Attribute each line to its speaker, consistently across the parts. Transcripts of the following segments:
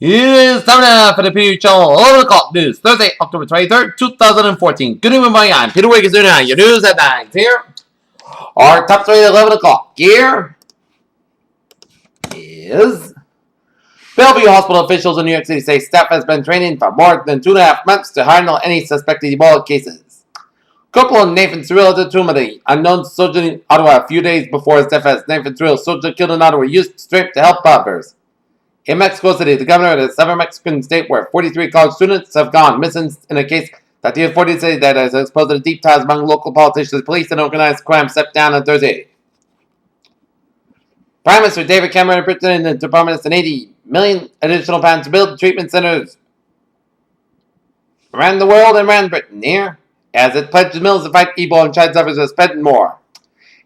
Speaker 1: It is time now for the PU channel over the clock news, Thursday, October 23rd, 2014. Good evening, everybody. I'm Peter Wiggins, doing your news at 9 here. Our top story at 11 o'clock here is Bellevue Hospital officials in New York City say staff has been training for more than 2.5 months to handle any suspected Ebola cases. Corporal Nathan Cyril at the tomb of the unknown soldier in Ottawa a few days before his death as Nathan Cyril, soldier killed in Ottawa, used strength to help others. In Mexico City, the governor of the southern Mexican state where 43 college students have gone missing in a case that the authorities say that has exposed the deep ties among local politicians, police, and organized crime stepped down on Thursday. Prime Minister David Cameron of Britain and the Department of $80 million additional pounds to build treatment centers around the world and around Britain here, as it pledges millions to fight Ebola and child sufferers are spending more.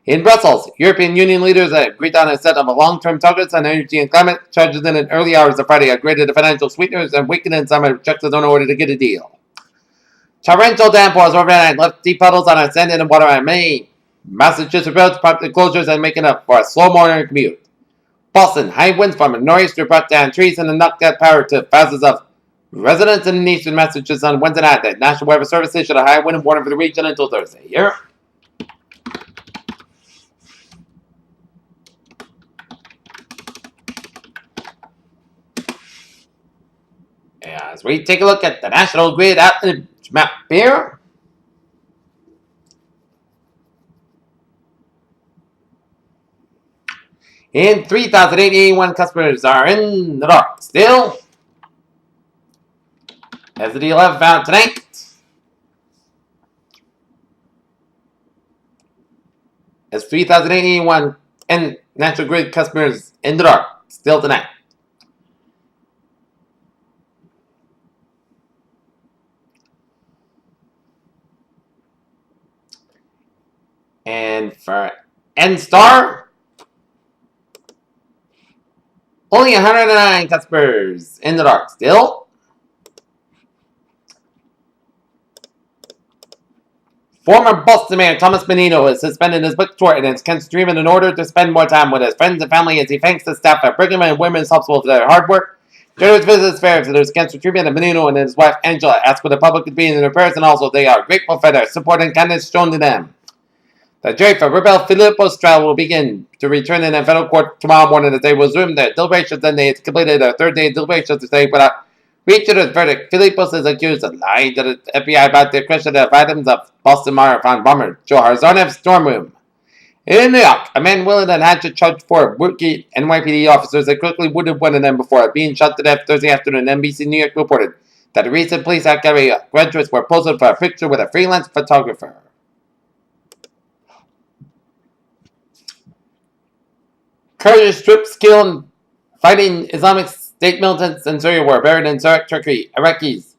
Speaker 1: In Brussels, European Union leaders agreed on a set of long-term targets on energy and climate. Charges in the early hours of Friday upgraded the financial sweeteners and weakened some objectives in order to get a deal. Torrential downpours overnight left deep puddles on our sand and water on many Massachusetts roads, prompted closures and making up for a slow morning commute. Boston, high winds from a nor'easter brought down trees and knocked out power to thousands of residents in eastern Massachusetts on Wednesday night. The National Weather Service issued a high wind warning for the region until Thursday. Here. As we take a look at the national grid outage map here, and 3,881 customers are in the dark still. As the 11th out tonight. As 3,881 and national grid customers in the dark still tonight. And for N-Star, only 109 customers in the dark still. Former Boston Mayor Thomas Menino is suspended his book tour and is streaming in order to spend more time with his friends and family as he thanks the staff at Brigham and Women's Hospital for their hard work. During his visits fair to their cancer treatment, Menino and his wife Angela asked for the public to be in their prayers and also they are grateful for their support and kindness shown to them. The jury for Rebel Filippo's trial will begin to return in a federal court tomorrow morning as they resume their deliberations. Then they completed their third day deliberations today without reaching a verdict. Filippos is accused of lying to the FBI about the question of items of Boston Marathon bomber Joe Harzanev's dorm room. In New York, a man willing and hatchet charged for rookie NYPD officers that quickly wounded one of them before being shot to death Thursday afternoon. NBC New York reported that the recent police academy graduates were posing for a picture with a freelance photographer. Kurdish troops killed fighting Islamic State militants in Syria were buried in Turkey. Iraqis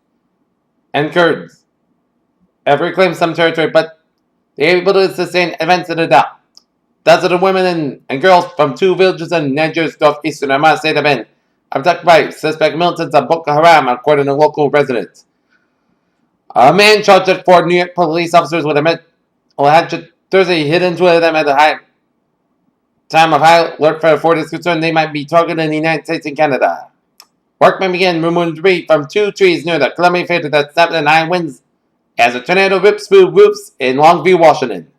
Speaker 1: and Kurds have reclaimed some territory, but they are able to sustain events in the doubt. Dozens of women and girls from 2 villages in Nigeria's northeastern Amman state have been abducted by suspect militants of Boko Haram, according to local residents. A man charged at 4 New York police officers with a hatchet Thursday hit into them at the time of high alert for the fort is concerned they might be targeted in the United States and Canada. Workmen began removing debris from 2 trees near the Columbia Theater that snapped in high winds as a tornado rips through roofs in Longview, Washington.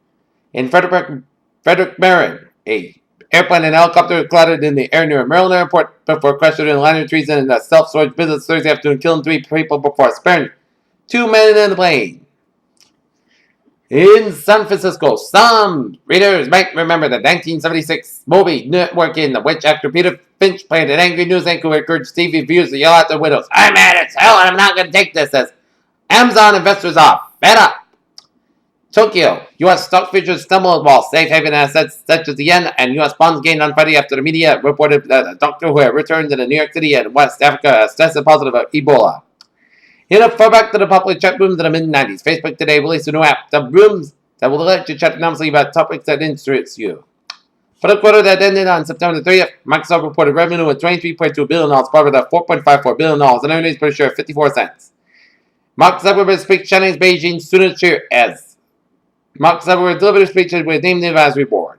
Speaker 1: In Frederick, Maryland, a airplane and helicopter collided in the air near Maryland Airport before crashing in a line of trees in a self-storage business Thursday afternoon, killing 3 people before sparing 2 men in the plane. In San Francisco, some readers might remember the 1976 movie Network, in which actor Peter Finch played an angry news anchor who encouraged TV viewers to yell at their widows, "I'm mad as hell and I'm not going to take this," as Amazon investors are fed up. Tokyo, U.S. stock futures stumbled while safe haven assets such as the yen and U.S. bonds gained on Friday after the media reported that a doctor who had returned to New York City and West Africa has tested positive of Ebola. In a throwback to the popular chat rooms in the mid-90s, Facebook today released a new app, the Rooms, that will let you chat anonymously about topics that interest you. For the quarter that ended on September 30th, Microsoft reported revenue of $23.2 billion, profit of $4.54 billion, and earnings per share of 54 cents. Mark Zuckerberg speaks Chinese Beijing student cheer as Mark Zuckerberg delivered a speech with named the advisory board.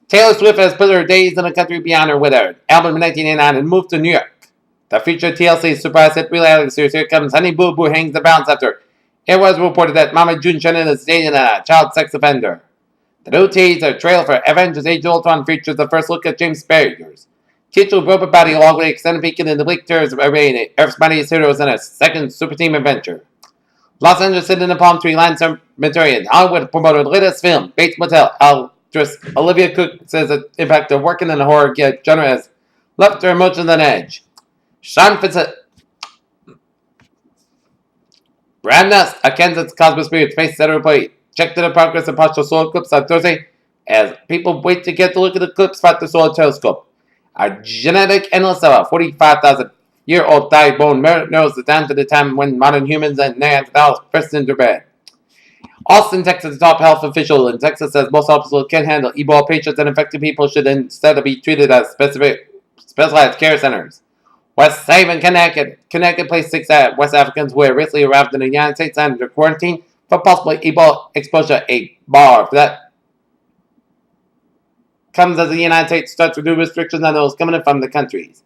Speaker 1: Taylor Swift has put her days in a country beyond her with her album in 1989 and moved to New York. The featured TLC surprise hit reality series Here Comes Honey Boo Boo hangs the bounce after it was reported that Mama June Shannon is dating a child sex offender. The new teaser trailer for Avengers Age of Ultron features the first look at James Barrier's teacher robot body along with extended peek in the bleak terrors of arraying Earth's mightiest heroes in a second super team adventure. Los Angeles sitting in the Palm Tree Line Cemetery in Hollywood promoted the latest film, Bates Motel. Actress Olivia Cook says the impact of working in the horror genre has left her emotions on edge. Sean Fitzgerald, Brad Ness, a Kansas Cosmos Spirit Space Center employee, checked the progress of partial solar eclipse on Thursday as people wait to get to look at the eclipse at the solar telescope. A genetic analyst of a 45,000-year-old thigh bone narrows it down to the time when modern humans and Neanderthals first interbred. Austin, Texas, top health official in Texas says most hospitals can't handle Ebola patients and infected people should instead be treated as specialized care centers. West Haven, Connecticut placed 6 West Africans who had recently arrived in the United States under quarantine for possible Ebola exposure. A bar that comes as the United States starts to do restrictions on those coming in from the countries.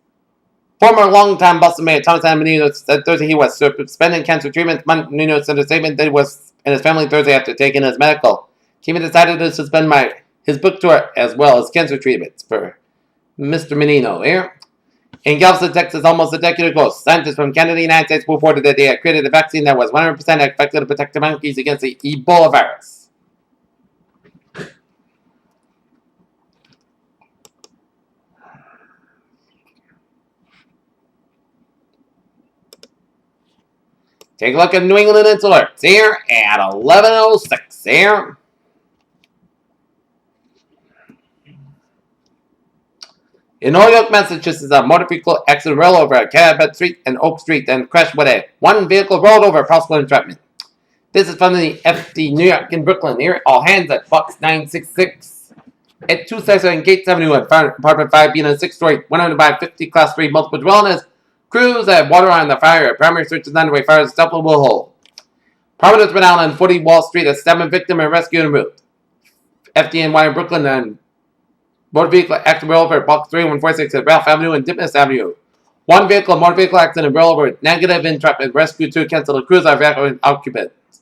Speaker 1: Former longtime Boston Mayor Thomas Menino said Thursday he was suspending cancer treatment. Menino sent a statement that he was in his family Thursday after taking his medical. He decided to suspend his book tour as well as cancer treatments for Mr. Menino here. In Galveston, Texas, almost a decade ago, scientists from Canada and the United States reported that they had created a vaccine that was 100% effective to protect the monkeys against the Ebola virus. Take a look at New England Alerts here at 11:06 here. In Holyoke, Massachusetts, a motor vehicle accident rolled over at Cabot Street and Oak Street and crashed with one vehicle rolled over, possible entrapment. This is from the FD New York in Brooklyn here. All hands at Fox 966 at 267 Gates Avenue at apartment 5 being a 6-story, 150 class 3 multiple dwellings. Crews had water on the fire. Primary search is underway. Fire is double hole. Prominence went out on 40 Wall Street. A 7th victim and rescue en route. FDNY in Brooklyn and motor vehicle accident roll over at Block 3146 at Ralph Avenue and Dippness Avenue. One vehicle motor vehicle accident roll over at negative entrapment. Rescue 2 canceled. The crews are evacuating occupants.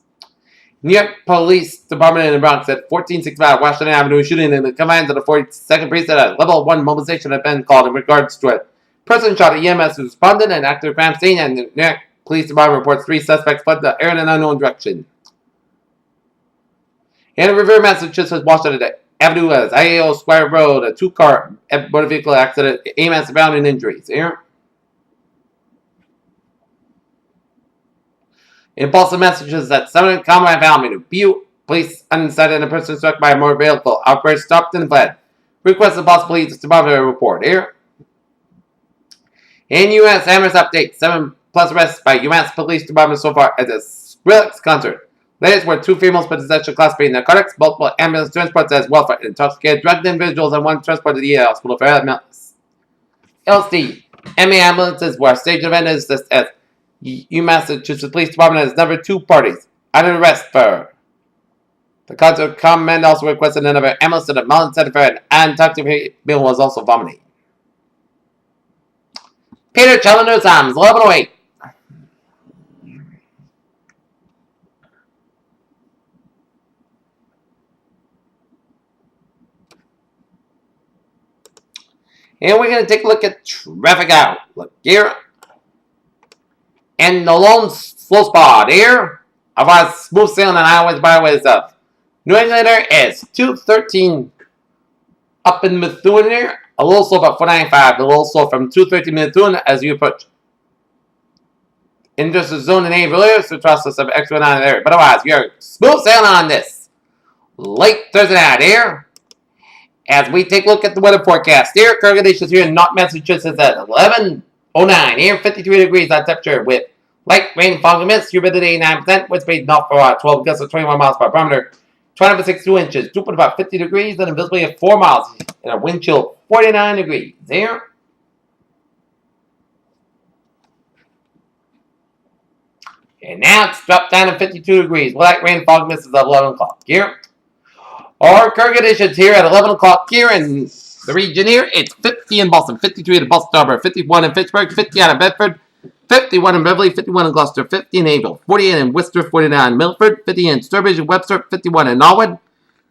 Speaker 1: New York Police Department in the Bronx at 1465 Washington Avenue shooting in the commands of the 42nd Precinct at level 1 mobilization had been called in regards to it. Person shot at EMS who responded and acted crime scene, and the New York Police Department reports 3 suspects fled the area in an unknown direction. In Revere, Massachusetts, Washington Avenue as IAO Square Road, a 2-car motor vehicle accident, EMS found in injuries. Here. In Boston, Massachusetts, at 7 Commonwealth Avenue, police undecided a person struck by a motor vehicle. Operator stopped and fled. Requested Boston Police Department to report. Here. In U.S. Amherst update, 7+ arrests by U.S. Police Department so far at the Skrillex concert. Latest were 2 females possession class B narcotics, multiple ambulance transports as well for intoxicated drugged individuals, and 1 transported to the hospital for LSD. MA ambulances were staged events as Massachusetts Police Department has number 2 parties under arrest for the concert. Command also requested another ambulance to the Mullen Center for an intoxicated bill was also vomiting. Peter Challenger Times, 11:08. And we're going to take a look at traffic outlook here. And the lone slow spot here of our smooth sailing on highways, byways of New England is 213 up in Methuen here. A little slow about 495, a little slow from 213 Methuen as you approach industrial zone in earlier, so trust us some extra on there. But otherwise, you're smooth sailing on this late Thursday night here. As we take a look at the weather forecast here, current conditions here in North Massachusetts at 11:09 here, 53 degrees on temperature with light rain, fog, and mist, humidity 89%, wind speed north for 12 gusts of 21 miles per barometer, 262 inches, dew point about 50 degrees, and a visibility of 4 miles, and a wind chill 49 degrees here. And now it's dropped down to 52 degrees. Light rain, fog, mist is at 11 o'clock here. Our current conditions here at 11 o'clock here in the region here. It's 50 in Boston, 53 in Boston Harbor, 51 in Pittsburgh, 50 out of Bedford, 51 in Beverly, 51 in Gloucester, 50 in Able, 48 in Worcester, 49 in Milford, 50 in Sturbridge and Webster, 51 in Norwood,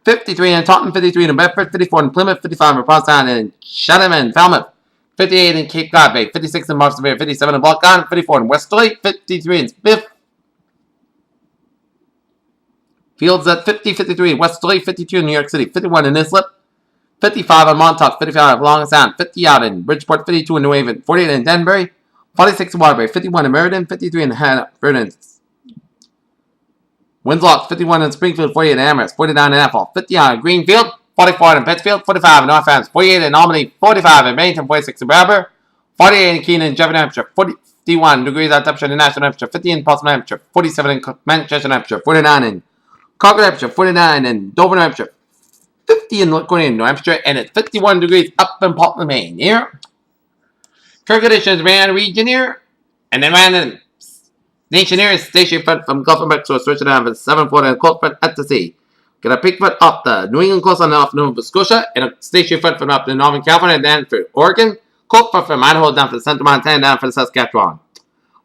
Speaker 1: 53 in Taunton, 53 in Bedford, 54 in Plymouth, 55 in Provincetown and Chatham and Falmouth, 58 in Cape Cod Bay, 56 in Marshall Bay, 57 in Block Island, 54 in Westerly, 53 in Spiff, Fields at 50, 53 in Westerly, 52 in New York City, 51 in Islip, 55 in Montauk, 55 in Long Island, 50 out in Bridgeport, 52 in New Haven, 48 in Denbury, 46 in Waterbury, 51 in Meriden, 53 in Vernon, Winslow, 51 in Springfield, 48 in Amherst, 49 in Ethel, 50 out in Greenfield, 44 in Pittsfield, 45 in North Hams, 48 in Albany, 45 in Bennington, 46 in Bradford, 48 in Keenan, Jefferson, Hampshire, 51 degrees at temperature in National Hampshire, 50 in Portsmouth, Hampshire, 47 in Manchester, Hampshire, 49 in Concord, Hampshire, 49 in Dover, New Hampshire, 50 in Corning, New Hampshire, and it's 51 degrees up in Portland, Maine. Here, current conditions ran region here, and then ran in nation here is station front from Gulf of Mexico, stretching down for 7 foot and cold front at the sea. Got a peak front up the New England coast on off Nova Scotia, and a station front from up to Northern California, and down for Oregon, cold front from Idaho down for the Central Montana, down for the Saskatchewan.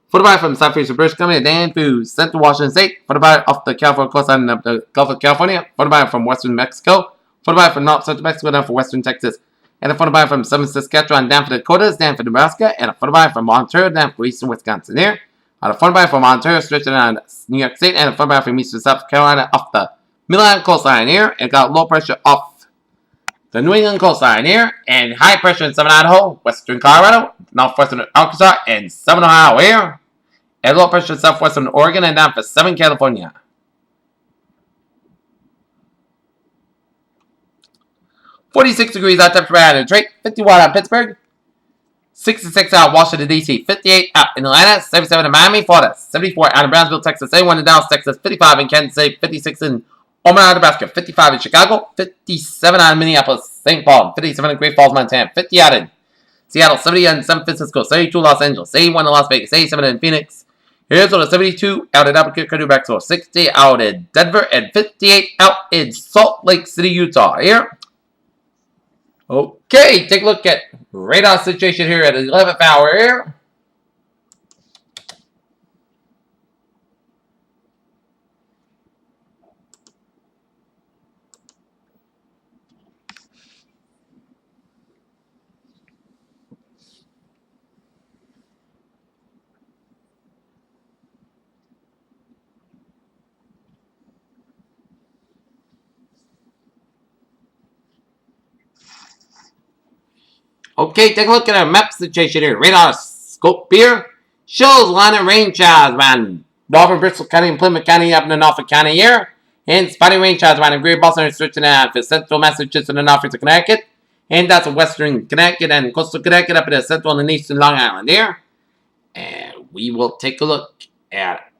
Speaker 1: Foot from southeastern British Columbia, down to Central Washington State. Foot off the California coast on the Gulf of California. Foot from western Mexico. Foot from north central Mexico down for western Texas. And a foot from southern Saskatchewan down for the Dakotas, down for Nebraska. And a foot from Ontario down for eastern Wisconsin here. And a foot from Ontario stretching on New York State. And a foot from eastern South Carolina off the Midland coastline here. And got low pressure off the New England coastline here. And high pressure in southern Idaho, western Colorado, northwestern Arkansas, and southern Ohio here. And low pressure southwestern Oregon and down for southern California. .46 degrees out temperature out in Detroit, 51 out Pittsburgh, 66 out Washington, D.C., 58 out in Atlanta, 77 in Miami, Florida, 74 out in Brownsville, Texas, 81 in Dallas, Texas, 55 in Kansas City, 56 in Omaha, Nebraska, 55 in Chicago, 57 out in Minneapolis, St. Paul, 57 in Great Falls, Montana, 50 out in Seattle, 70 in San Francisco, 72 Los Angeles, 81 in Las Vegas, 87 in Phoenix, Arizona, 72 out in Albuquerque, New Mexico, 60 out in Denver, and 58 out in Salt Lake City, Utah. Here. Okay, take a look at radar situation here at the 11th hour here. Okay, take a look at our map situation here. Radar scope here shows line of rain showers around northern Bristol County and Plymouth County up in Norfolk County here. And spotty rain showers around Greater Boston and stretching out for central Massachusetts and Norfolk Connecticut. And that's western Connecticut and coastal Connecticut up in the central and eastern Long Island here. And we will take a look at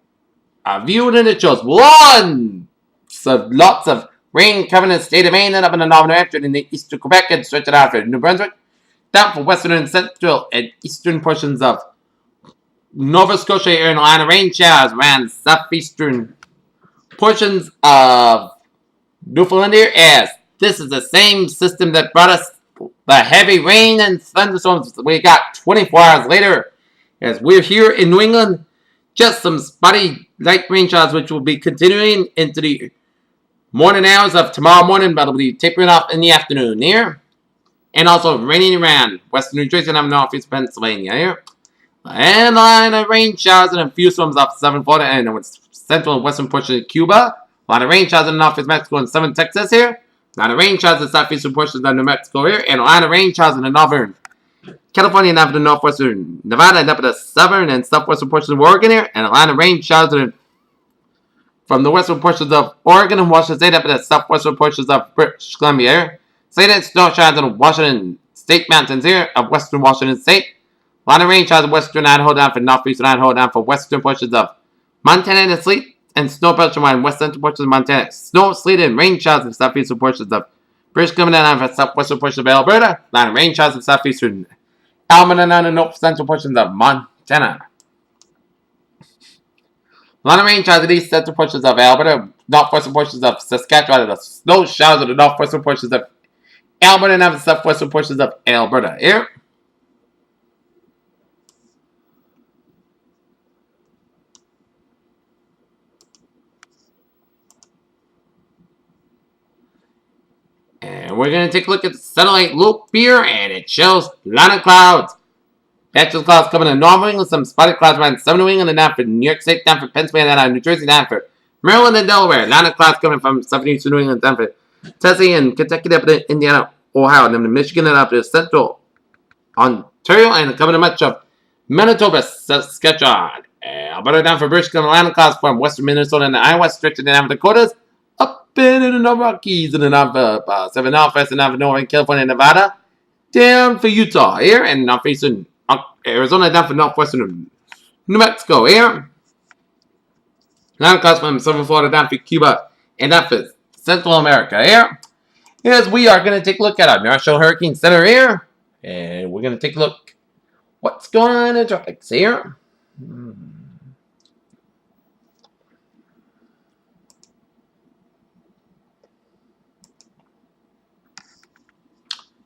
Speaker 1: a view and it shows lots of rain covering the state of Maine and up in the northern New Hampshire and the eastern Quebec and stretching out for New Brunswick. Down for western and central and eastern portions of Nova Scotia here in the line of rain showers around southeastern portions of Newfoundland here, as this is the same system that brought us the heavy rain and thunderstorms we got 24 hours later. As we're here in New England, just some spotty light rain showers which will be continuing into the morning hours of tomorrow morning, but it'll be tapering off in the afternoon here. And also raining around western New Jersey and up northeast Pennsylvania here. And a line of rain showers and a few storms off southern Florida and central and western portions of Cuba. A lot of rain showers in northeast Mexico and southern Texas here. A lot of rain showers in southeastern portions of New Mexico here. And a line of rain showers in the northern California and up to the northwestern Nevada and up to the southern and southwestern portions of Oregon here. And a line of rain showers from the western portions of Oregon and Washington State up to the southwestern portions of British Columbia here. Satan snow showers in the Washington State mountains here of western Washington State. A lot of rain showers in western Idaho down for northeastern Idaho down for western portions of Montana and sleet and snow pelting in west central portions of Montana. Snow, sleet, and rain showers in southeastern portions of British Columbia down for southwestern portions of Alberta. A lot of rain showers in southeastern Alberta down in north central portions of Montana. A lot of rain showers in east central portions of Alberta, northwestern portions of Saskatchewan and the snow showers in the northwestern portions of Alberta and the southwestern portions of Alberta. Here. And we're going to take a look at the satellite loop here, and it shows a lot of clouds. Patches clouds coming in North New England, some spotted clouds around southern New England and down for New York State, down for Pennsylvania, down for New Jersey, down for Maryland and Delaware. A lot of clouds coming from southern eastern New England, down for Tennessee and Kentucky, up to Indiana, Ohio, and then to Michigan and up to central Ontario, and coming to much of Manitoba, Saskatchewan. Alberta down for British Columbia, clouds from western Minnesota and Iowa, stretching down the Dakotas, up in the Rockies and the Pacific Northwest and down for Northern California and Nevada, down for Utah here, and down for eastern Arizona, down for northwestern New Mexico here. Now clouds from southern Florida, down for Cuba, and down for Central America here. As we are going to take a look at our National Hurricane Center here, and we're going to take a look what's going on in tropics here.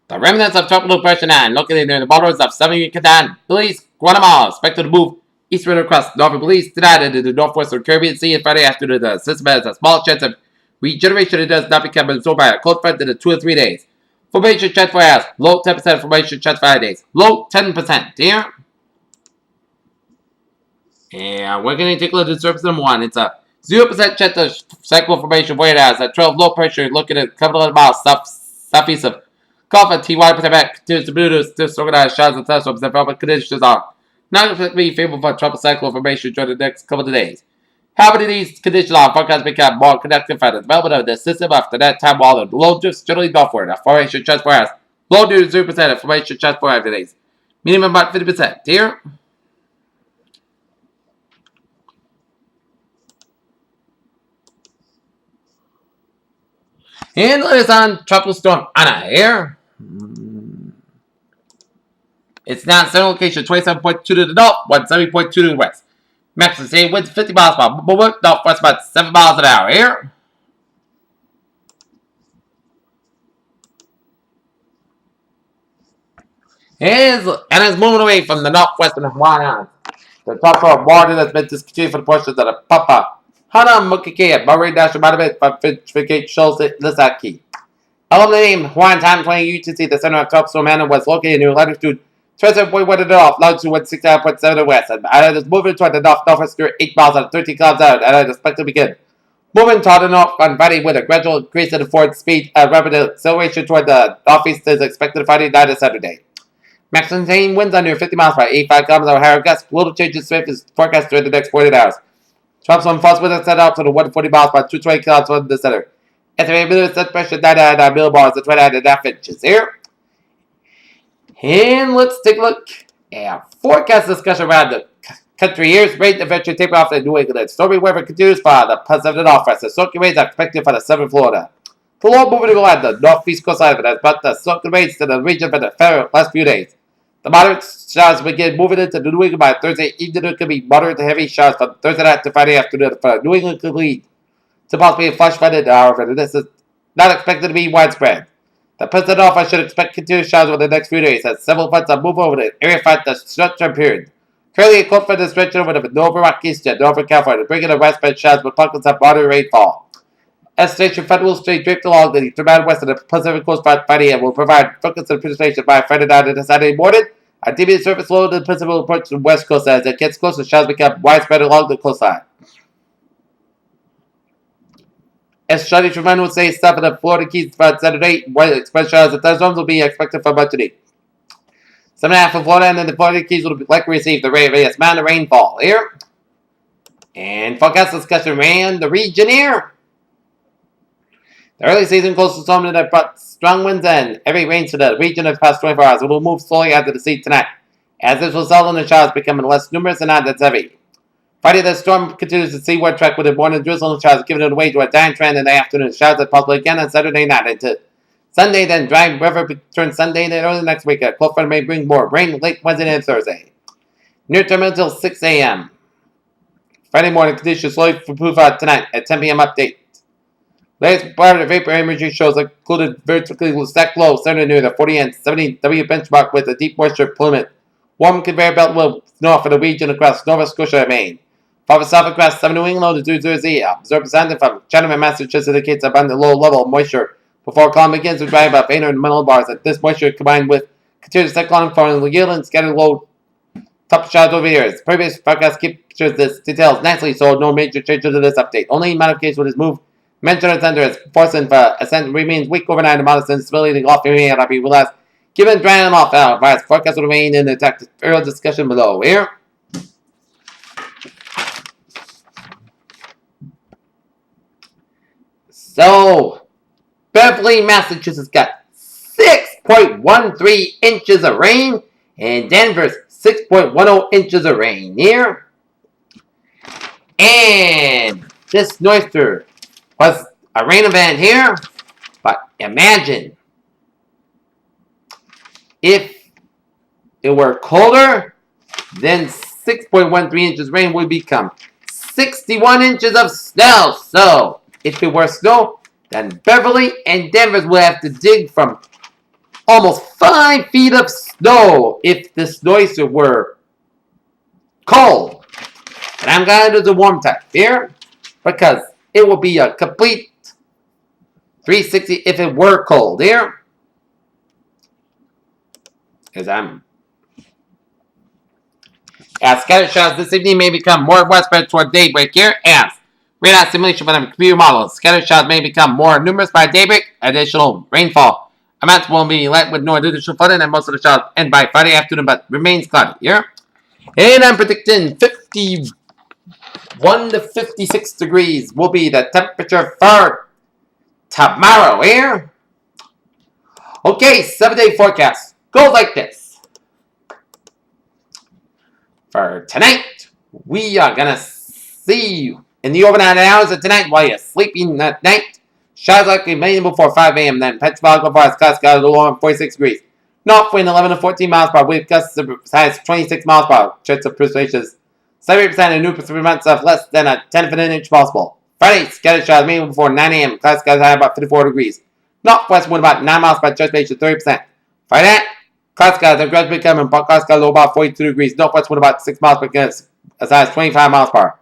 Speaker 1: The remnants of Tropical Depression 9 located near the borders of southern Yucatan, Belize, Guatemala, expected to move eastward across northern Belize tonight into the northwestern Caribbean Sea and Friday after the system has a small chance of regeneration. It does not become absorbed by a cold front in 2 or 3 days. Formation chance for hours, low 10% formation chance for 5 days, low 10% here. And we're going to take a look at surface number 1. It's a 0% chance of cyclone formation for 8 hours. At 12 low pressure, looking at a couple of miles southeast of Gulf and T1 Pacific continues to produce disorganized showers and thunderstorms that development conditions are not expected to be favorable for tropical cyclone formation during the next couple of days. However, these conditions are forecast to become more conducive for the development of the system after that time, while the low drifts generally northward. A formation chance for hours, low due to 0%, and formation chance for 5 days. Minimum about 50% here. And it is on Tropical Storm Ana here. It's now at center location 27.2 to the north, 170.2 to the west. Maximum state winds 50 miles per hour, northwest about 7 miles an hour here. And it's moving away from the northwestern Hawaiian Islands. The tropical border that's been discontinued for the portions of the Papa, Hana, Mukike, Murray National Monument, Figate, Shoals, Lisaki. Along the name Hawaiian Time 20 UTC, the center of Tropical Storm Ana was located near latitude 27.1 to the north, longitude 169.7 to the west, and it is moving toward the northwest 8 miles and 13 kilometers out, and it is expected to begin moving toward the north on Friday with a gradual increase in the forward speed and rapid acceleration toward the northeast is expected Friday night and Saturday. Maximum winds under 50 miles per 85 kilometers or higher gusts. Little change in strength is forecast during the next 48 hours. Tropical force winds set out to the 140 miles per 220 kilometers from the center. Estimated minimum set pressure 99 millibars and 29.5 inches here. And let's take a look at forecast discussion around the country here. Rain eventually taper off in New England. Stormy weather continues for the Pacific Northwest. The soaking rains are expected for the southern Florida. The low moving along the northeast coastline of it has brought the soaking rains to the region for the last few days. The moderate showers begin moving into New England by Thursday evening. It could be moderate to heavy showers from Thursday night to Friday afternoon for New England could lead to possibly a flash flooded. However, this is not expected to be widespread. The Pacific Northwest should expect continuous showers over the next few days as several fronts are moving over the area for the short-term period. Currently, a cold front is stretching over the Northern Rockies to Northern California, bringing the widespread showers with pockets of moderate rainfall. As station front will stay draped along the eastern west of the Pacific Coast by Friday and will provide focus and precipitation by Friday night and Saturday morning. A deviant surface low to the Pacific will approach the west coast as it gets closer. Showers become widespread along the coastline. As Shawty Tremendous would say, south of the Florida Keys for Saturday, express showers and thunderstorms will be expected for much of the day. 7.5 for Florida, and then the Florida Keys will likely receive the various amount of rainfall here. And forecast discussion ran the region here. The early season coastal storm that brought strong winds and heavy rain to the region of the past 24 hours. It will move slowly out to the sea tonight, as this will result in the showers becoming less numerous and not as heavy. Friday, the storm continues to seaward track with the morning drizzle and showers, giving it away to a dying trend in the afternoon. Showers that possibly again on Saturday night into Sunday, then dry weather returns Sunday and early next week. A cold front may bring more rain late Wednesday and Thursday. Near term until 6 a.m. Friday morning conditions slowly improve tonight at 10 p.m. update. Latest part of vapor imagery shows included vertically stacked low centered near the 40 and 70 W benchmark with a deep moisture plummet. Warm conveyor belt will snow for the region across Nova Scotia and Maine. Farther south across some New England to New Jersey. Observed sounding from Chatham and Massachusetts indicates abundant low level of moisture before calm begins to dry about 800 millibars. That this moisture combined with continuous cyclonic form will yield and scattered low top shots over here. Previous forecast captures this details nicely, so no major changes to this update. Only modification with this move mentioned under as forcing for ascent remains weak overnight. The modest instability off the may not be realized. Given drying off virus forecast will remain in the earlier discussion below here. So, Beverly, Massachusetts got 6.13 inches of rain, and Denver's 6.10 inches of rain here. And this nor'easter was a rain event here, but imagine if it were colder, then 6.13 inches of rain would become 61 inches of snow. So, if it were snow, then Beverly and Denver will have to dig from almost 5 feet of snow if this nor'easter were cold. And I'm going to do the warm type here because it will be a complete 360 if it were cold here. As scattered showers this evening may become more widespread toward daybreak here as radar simulation for the computer models. Scattered showers may become more numerous by daybreak. Additional rainfall amounts will be light with no additional flooding, and most of the showers end by Friday afternoon, but remains cloudy here. And I'm predicting 51 to 56 degrees will be the temperature for tomorrow here. Okay, 7-day forecast goes like this. For tonight, we are gonna see in the overnight hours of tonight while you're sleeping at night. Showers likely mainly before 5 a.m. Then Pennsylvania before skies got a little warm, 46 degrees. North wind 11 to 14 miles per hour. Wind gusts as high as 26 miles per hour. Chance of precipitation 70% of new amounts of less than a 10th of an inch possible. Friday, scattered showers mainly before 9 a.m. Clouds skies high about 54 degrees. Northwest wind about 9 miles per hour. Precipitation 30%. Friday night, cloud skies have gradually become and cloud skies low about 42 degrees. Northwest wind about 6 miles per hour. As high as 25 miles per hour.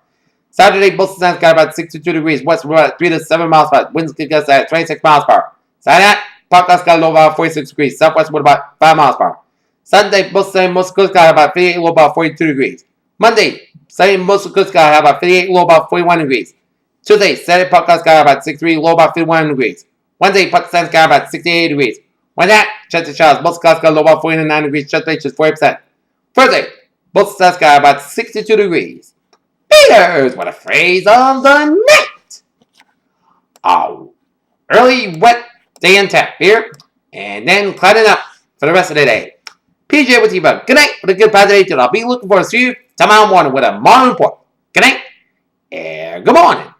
Speaker 1: Saturday, both skies got about 62 degrees. West wind about 3 to 7 miles per hour. Winds could gust at 26 miles per hour. Saturday night, cloud skies low about 46 degrees. Southwest wind about 5 miles per hour. Sunday, most coast skies about 58, low about 42 degrees. Monday, Sunday, most coast skies about 58, low about 41 degrees. Tuesday, Saturday, cloud skies about 63, low about 51 degrees. Wednesday, Pakistan sky about 68 degrees. Wednesday, chance of showers, most clouds got low about 49 degrees. Chance of 40%. Thursday, most clouds sky about 62 degrees. Peters, what a phrase of the night! Oh, early wet day and tap here, and then clouding up for the rest of the day. PJ with you, but good night with a good positive. I'll be looking forward to see you tomorrow morning with a morning report. Good night and good morning.